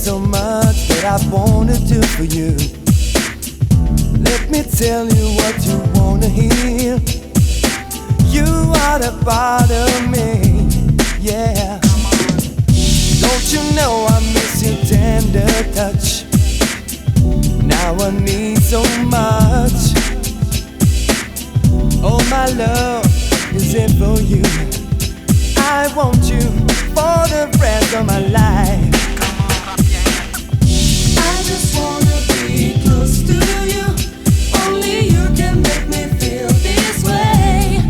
so much that I wanna do for you. Let me tell you what you wanna hear. You are the part of me, yeah. Don't you know I miss your tender touch? Now I need so much. Oh, my love is it for you. I want you for the rest of my life. I just wanna be close to you. Only you can make me feel this way.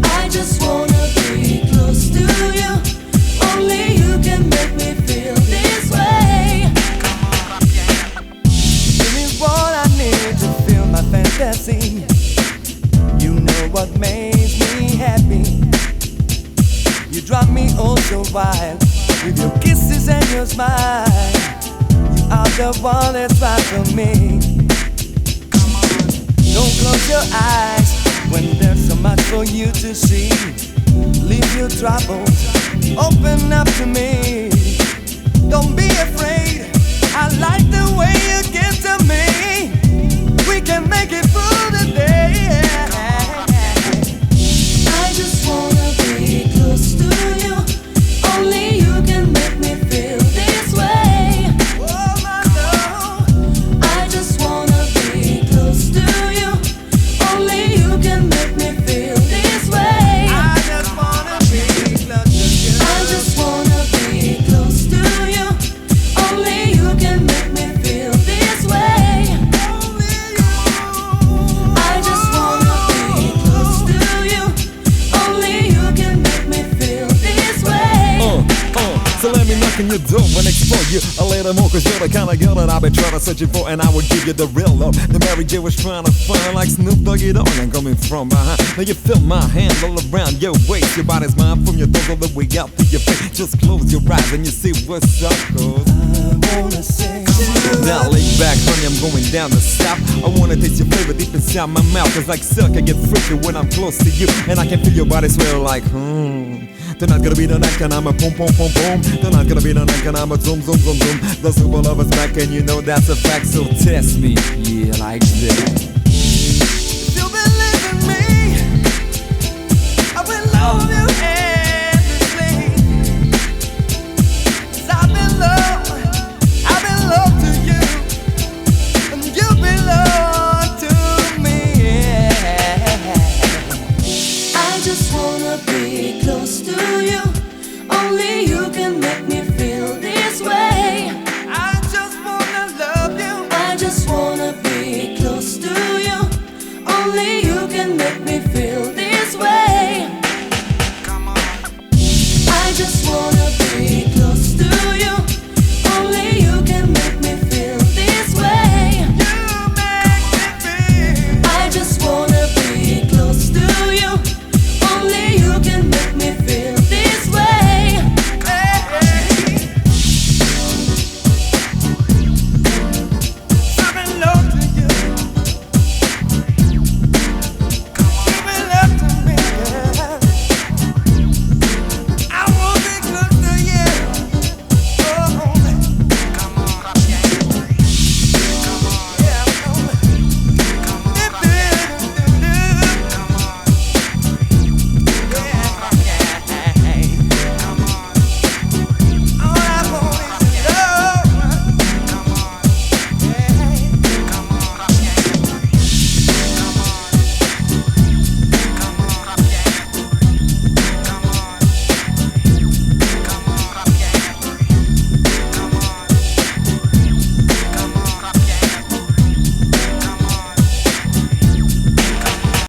I just wanna be close to you. Only you can make me feel this way. Give me what I need to feel my fantasy. You know what makes me happy. You drive me oh so wild with your kisses and your smile. You are the one that's right for me. Don't close your eyes when there's so much for you to see. Leave your troubles, open up to me. Don't be afraid, I like the way you get to me. We can make it through the day. I just wanna be close to you. Only you can make me feel this way. Oh my love, I just wanna be close to you. Only you can make me feel this way. I just wanna be close to you. I just wanna be close to you. Only you can make me feel this way. Only you. I just wanna be close to you. Only you can make me feel this way. So let me knock on your door and explore you a little more, cause you're the kind of girl that I've been trying to search for, and I would give you the real love. The Mary J was trying to find like Snoop Doggy Dogg. I'm coming from behind. Now you feel my hand all around your waist. Your body's mine from your toes all the way out to your face. Just close your eyes and you see what's up, cause I wanna say to you. now lay back, honey, I'm going down the south. I wanna taste your flavor deep inside my mouth. Cause like silk, I get freaky when I'm close to you, and I can feel your body swell like Tonight gonna be the night and I'm a boom boom boom boom. Tonight gonna be the night and I'm a zoom zoom zoom zoom. The super lover's back and you know that's a fact, so test me, yeah, like that. You believe in me, I will love you.